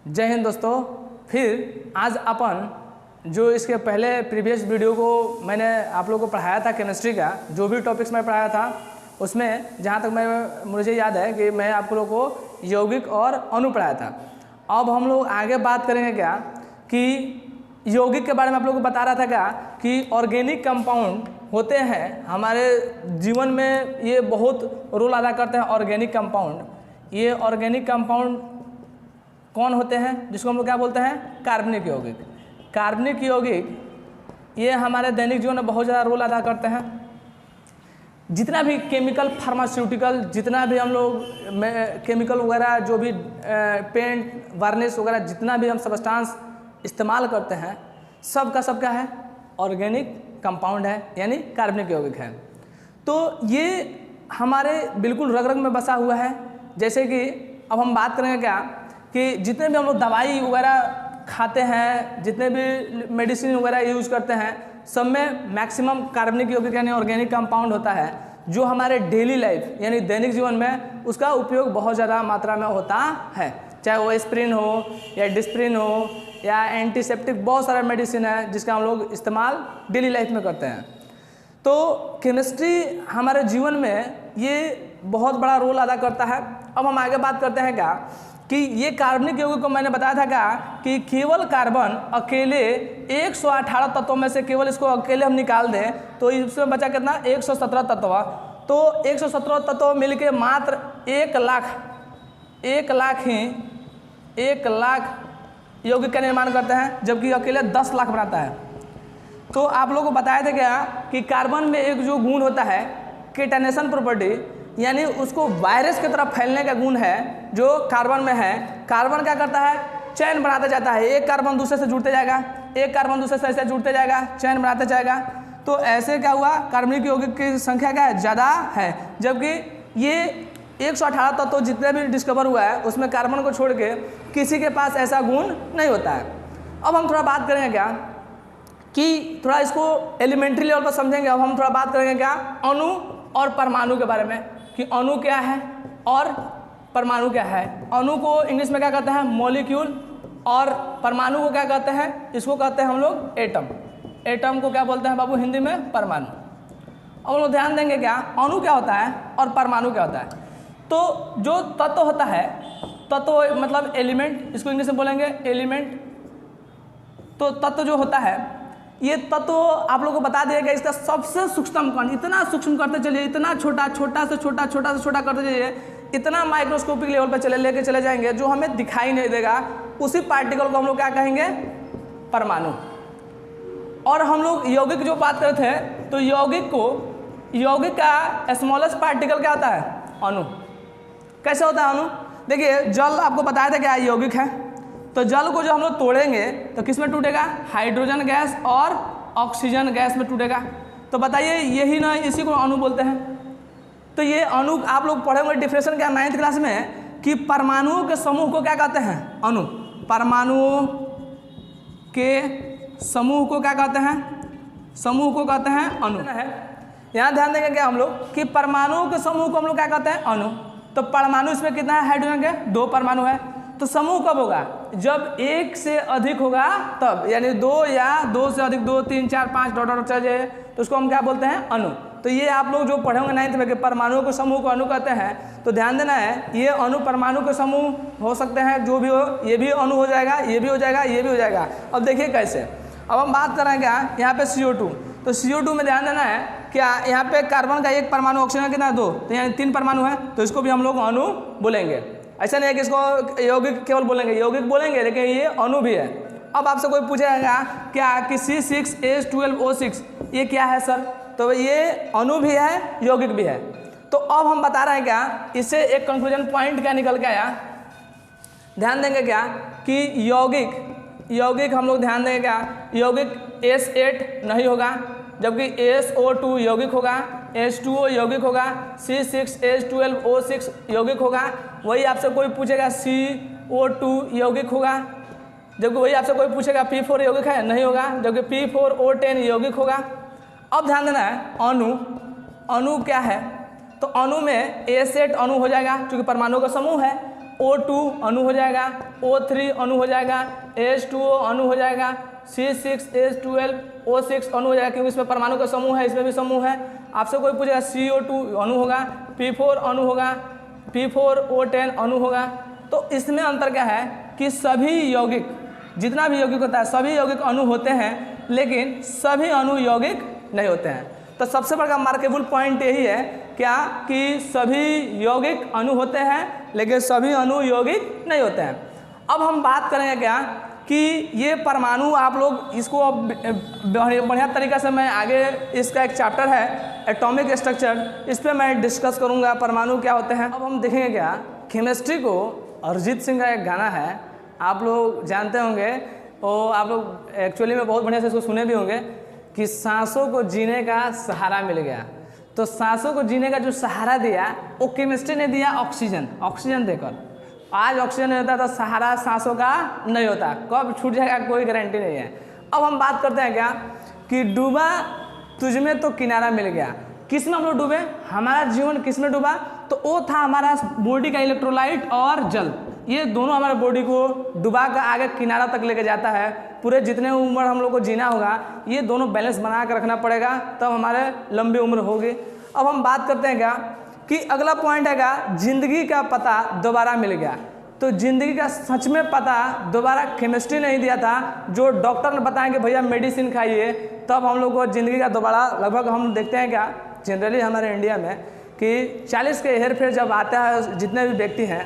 जय हिंद दोस्तों। फिर आज अपन जो इसके पहले प्रीवियस वीडियो को मैंने आप लोगों को पढ़ाया था केमिस्ट्री का, जो भी टॉपिक्स मैं पढ़ाया था उसमें जहाँ तक मुझे याद है कि मैं आप लोगों को यौगिक और अणु पढ़ाया था। अब हम लोग आगे बात करेंगे क्या कि यौगिक के बारे में आप लोगों को बता रहा था क्या कि ऑर्गेनिक कंपाउंड होते हैं हमारे जीवन में, ये बहुत रोल अदा करते हैं ऑर्गेनिक कंपाउंड। ये ऑर्गेनिक कंपाउंड कौन होते हैं, जिसको हम लोग क्या बोलते हैं, कार्बनिक यौगिक। कार्बनिक यौगिक ये हमारे दैनिक जीवन में बहुत ज़्यादा रोल अदा करते हैं। जितना भी केमिकल फार्मास्यूटिकल, जितना भी हम लोग केमिकल वगैरह, जो भी पेंट वार्निश वगैरह, जितना भी हम सब्सटेंस इस्तेमाल करते हैं, सब का सब क्या है, ऑर्गेनिक कंपाउंड है, यानी कार्बनिक यौगिक है। तो ये हमारे बिल्कुल रग रग में बसा हुआ है। जैसे कि अब हम बात करेंगे क्या कि जितने भी हम लोग दवाई वगैरह खाते हैं, जितने भी मेडिसिन वगैरह यूज़ करते हैं, सब में मैक्सिमम कार्बनिक यौगिक यानी ऑर्गेनिक कंपाउंड होता है, जो हमारे डेली लाइफ यानी दैनिक जीवन में उसका उपयोग बहुत ज़्यादा मात्रा में होता है। चाहे वो एस्प्रिन हो या डिस्प्रिन हो या एंटीसेप्टिक, बहुत सारा मेडिसिन है जिसका हम लोग इस्तेमाल डेली लाइफ में करते हैं। तो केमिस्ट्री हमारे जीवन में ये बहुत बड़ा रोल अदा करता है। अब हम आगे बात करते हैं क्या कि ये कार्बनिक यौगिक को मैंने बताया था क्या कि केवल कार्बन अकेले 118 तत्वों में से केवल इसको अकेले हम निकाल दें तो इसमें बचा कितना, 117 तत्व। तो 117 तत्व मिलके मात्र 1 लाख यौगिक का निर्माण करते हैं, जबकि अकेले 10 लाख बनाता है। तो आप लोगों को बताया था क्या कि कार्बन में एक जो गुण होता है केटानेशन प्रॉपर्टी, यानी उसको वायरस की तरफ फैलने का गुण है जो कार्बन में है। कार्बन क्या करता है, चैन बनाता जाता है, एक कार्बन दूसरे से जुड़ते जाएगा, एक कार्बन दूसरे से ऐसे जुड़ते जाएगा, चैन बनाते जाएगा। तो ऐसे क्या हुआ, कार्बनिक यौगिक की संख्या क्या है, ज़्यादा है। जबकि ये 118 तत्व जितने भी डिस्कवर हुआ है उसमें कार्बन को छोड़ के किसी के पास ऐसा गुण नहीं होता है। अब हम थोड़ा बात करेंगे क्या कि थोड़ा इसको एलिमेंट्री लेवल पर समझेंगे। अब हम थोड़ा बात करेंगे क्या अणु और परमाणु के बारे में कि अणु क्या है और परमाणु क्या है। अणु को इंग्लिश में क्या कहते हैं, मॉलिक्यूल, और परमाणु को क्या कहते हैं, इसको कहते हैं हम लोग एटम। एटम को क्या बोलते हैं बाबू हिंदी में, परमाणु। अब हम लोग ध्यान देंगे क्या अणु क्या होता है और परमाणु क्या होता है। तो जो तत्व होता है, तत्व मतलब एलिमेंट, इसको इंग्लिश में बोलेंगे एलिमेंट। तो तत्व जो होता है, ये तत्व आप लोगों को बता दिया गया, इसका सबसे सूक्ष्म कण, इतना सूक्ष्म करते चलिए, इतना छोटा से छोटा करते चलिए, इतना माइक्रोस्कोपिक लेवल पर लेके चले जाएंगे जो हमें दिखाई नहीं देगा। उसी पार्टिकल को हम लोग क्या कहेंगे, परमाणु। और हम लोग यौगिक जो बात करते हैं, तो यौगिक का स्मॉलेस्ट पार्टिकल क्या होता है, अणु। कैसे होता है अणु, देखिए जल आपको बताया था क्या यौगिक है। तो जल को जो हम लोग तोड़ेंगे तो किस में टूटेगा, हाइड्रोजन गैस और ऑक्सीजन गैस में टूटेगा। तो बताइए यही ना, इसी को अणु बोलते हैं। तो ये अणु आप लोग पढ़े हुए डिफिनेशन क्या 9th क्लास में कि परमाणुओं के समूह को क्या कहते हैं, अणु। परमाणुओं के समूह को क्या कहते हैं, समूह को कहते हैं अणु है। यहाँ ध्यान देंगे क्या हम लोग कि परमाणुओं के समूह को हम लोग क्या कहते हैं, अणु। तो परमाणु इसमें कितना है, हाइड्रोजन के 2 परमाणु है। तो समूह कब होगा, जब 1 से अधिक होगा तब, यानी 2 या 2 से अधिक, 2 3 4 5 डॉट चल जाए तो उसको हम क्या बोलते हैं, अणु। तो ये आप लोग जो पढ़े होंगे 9th में कि परमाणुओं के समूह को अणु कहते हैं। तो ध्यान देना है, ये अणु परमाणु के समूह हो सकते हैं, जो भी हो, ये भी अणु हो जाएगा, ये भी हो जाएगा, ये भी हो जाएगा। अब देखिए कैसे। अब हम बात करें क्या यहाँ पे CO2। तो CO2 में ध्यान देना है क्या, यहाँ पे कार्बन का 1 परमाणु, ऑक्सीजन का कितना, 2, तो यहाँ 3 परमाणु है, तो इसको भी हम लोग अणु बोलेंगे। ऐसा नहीं है कि इसको यौगिक केवल बोलेंगे, यौगिक बोलेंगे लेकिन ये अणु भी है। अब आपसे कोई पूछेगा क्या कि C6H12O6 ये क्या है सर, तो ये अणु भी है, यौगिक भी है। तो अब हम बता रहे हैं क्या, इससे एक कंक्लूजन पॉइंट क्या निकल के आया, ध्यान देंगे क्या कि यौगिक हम लोग ध्यान देंगे क्या, यौगिक S8 नहीं होगा, जबकि SO2 यौगिक होगा, H2O यौगिक होगा, C6H12O6 यौगिक होगा। वही आपसे कोई पूछेगा CO2 यौगिक होगा, जबकि वही आपसे कोई पूछेगा P4 यौगिक है, नहीं होगा, जबकि P4O10 यौगिक होगा। अब ध्यान देना है अणु क्या है, तो अणु में A सेट अणु हो जाएगा क्योंकि परमाणु का समूह है, O2 अणु हो जाएगा, O3 अणु हो जाएगा, H2O अणु हो जाएगा, C6H12 O6 अणु हो जाएगा, क्योंकि इसमें परमाणु का समूह है, इसमें भी समूह है। आपसे कोई पूछेगा CO2 अणु होगा, P4 अणु होगा, P4O10 अणु होगा। तो इसमें अंतर क्या है कि सभी यौगिक, जितना भी यौगिक होता है सभी यौगिक अणु होते हैं, लेकिन सभी अणु यौगिक नहीं होते हैं। तो सबसे बड़ा मार्केबल पॉइंट यही है क्या कि सभी यौगिक अणु होते हैं लेकिन सभी अणु यौगिक नहीं होते हैं। अब हम बात करेंगे क्या कि ये परमाणु, आप लोग इसको बढ़िया तरीक़े से, मैं आगे इसका एक चैप्टर है एटॉमिक स्ट्रक्चर, इस पर मैं डिस्कस करूँगा परमाणु क्या होते हैं। अब हम देखेंगे क्या, केमिस्ट्री को अरिजीत सिंह का एक गाना है, आप लोग जानते होंगे, और आप लोग एक्चुअली में बहुत बढ़िया से इसको सुने भी होंगे कि सांसों को जीने का सहारा मिल गया। तो सांसों को जीने का जो सहारा दिया वो केमिस्ट्री ने दिया, ऑक्सीजन देकर। आज ऑक्सीजन नहीं होता तो सहारा सांसों का नहीं होता, कब छूट जाएगा कोई गारंटी नहीं है। अब हम बात करते हैं क्या कि डूबा तुझमें तो किनारा मिल गया। किस में हम लोग डूबे, हमारा जीवन किस में डूबा, तो वो था हमारा बॉडी का इलेक्ट्रोलाइट और जल, ये दोनों हमारे बॉडी को डुबा कर आगे किनारा तक लेके जाता है। पूरे जितने उम्र हम लोग को जीना होगा ये दोनों बैलेंस बना कर रखना पड़ेगा, तब हमारे लंबी उम्र होगी। अब हम बात करते हैं क्या कि अगला पॉइंट है जिंदगी का पता दोबारा मिल गया। तो जिंदगी का सच में पता दोबारा केमिस्ट्री नहीं दिया था, जो डॉक्टर ने बताया कि भैया मेडिसिन खाइए, तब हम लोग को ज़िंदगी का दोबारा, लगभग हम देखते हैं क्या जनरली हमारे इंडिया में कि 40 के हेर फेर जब आता है जितने भी व्यक्ति हैं,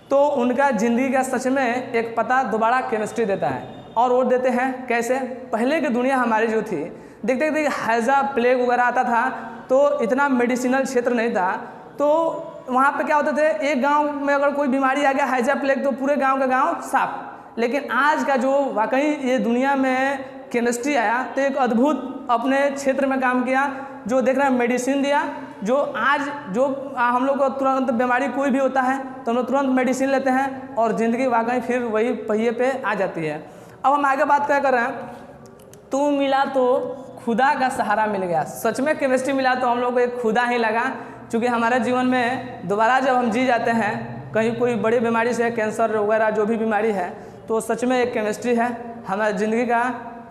तो उनका ज़िंदगी का सच में एक पता दोबारा केमिस्ट्री देता है। और वो देते हैं कैसे, पहले की दुनिया हमारी जो थी, देखते देखते हैज़ा प्लेग वगैरह आता था, तो इतना मेडिसिनल क्षेत्र नहीं था, तो वहाँ पे क्या होते थे, एक गांव में अगर कोई बीमारी आ गया हैज़ा प्लेग तो पूरे गांव का गांव साफ। लेकिन आज का जो वाकई ये दुनिया में केमिस्ट्री आया तो एक अद्भुत अपने क्षेत्र में काम किया, जो देख रहे हैं मेडिसिन दिया, जो आज जो हम लोग को तुरंत बीमारी कोई भी होता है तो हम लोग तुरंत मेडिसिन लेते हैं और ज़िंदगी वाकई फिर वही पहिए पे आ जाती है। अब हम आगे बात क्या कर रहे हैं, तू मिला तो खुदा का सहारा मिल गया। सच में केमिस्ट्री मिला तो हम लोग को एक खुदा ही लगा, क्योंकि हमारे जीवन में दोबारा जब हम जी जाते हैं, कहीं कोई बड़ी बीमारी से, कैंसर वगैरह जो भी बीमारी है, तो सच में एक केमिस्ट्री है, हमारी ज़िंदगी का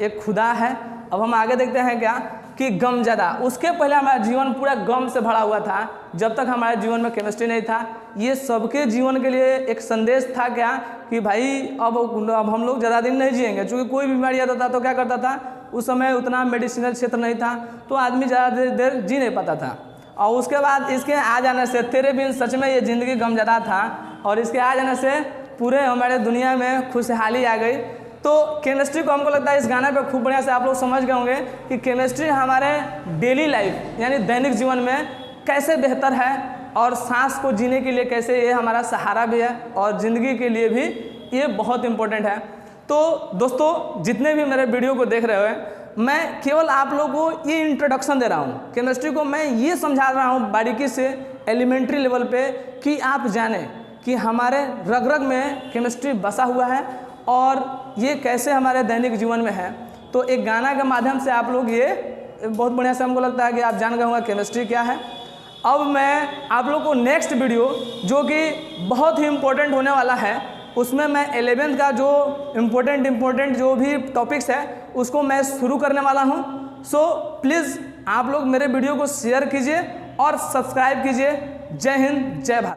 एक खुदा है। अब हम आगे देखते हैं क्या कि गम ज़्यादा, उसके पहले हमारा जीवन पूरा गम से भरा हुआ था, जब तक हमारे जीवन में केमिस्ट्री नहीं था। ये सबके जीवन के लिए एक संदेश था क्या कि भाई अब हम लोग ज़्यादा दिन नहीं जिएंगे, क्योंकि कोई बीमारी आता था तो क्या करता था, उस समय उतना मेडिसिनल क्षेत्र नहीं था, तो आदमी ज़्यादा देर जी नहीं पाता था। और उसके बाद इसके आ जाने से, तेरे बिन सच में ये ज़िंदगी गम ज़्यादा था, और इसके आ जाने से पूरे हमारे दुनिया में खुशहाली आ गई। तो केमिस्ट्री को हमको लगता है इस गाने पे खूब बढ़िया से आप लोग समझ गए होंगे कि केमिस्ट्री हमारे डेली लाइफ यानी दैनिक जीवन में कैसे बेहतर है, और सांस को जीने के लिए कैसे ये हमारा सहारा भी है, और ज़िंदगी के लिए भी ये बहुत इम्पोर्टेंट है। तो दोस्तों जितने भी मेरे वीडियो को देख रहे हो, मैं केवल आप लोगों को ये इंट्रोडक्शन दे रहा हूँ, केमिस्ट्री को मैं ये समझा रहा हूँ बारीकी से, एलिमेंट्री लेवल पे, कि आप जानें कि हमारे रग रग में केमिस्ट्री बसा हुआ है और ये कैसे हमारे दैनिक जीवन में है। तो एक गाना के माध्यम से आप लोग ये बहुत बढ़िया से, हमको लगता है कि आप जान गए होंगे केमिस्ट्री क्या है। अब मैं आप लोग को नेक्स्ट वीडियो, जो कि बहुत ही इम्पोर्टेंट होने वाला है, उसमें मैं 11th का जो इम्पोर्टेंट जो भी टॉपिक्स है उसको मैं शुरू करने वाला हूँ। सो प्लीज़ आप लोग मेरे वीडियो को शेयर कीजिए और सब्सक्राइब कीजिए। जय हिंद, जय भारत।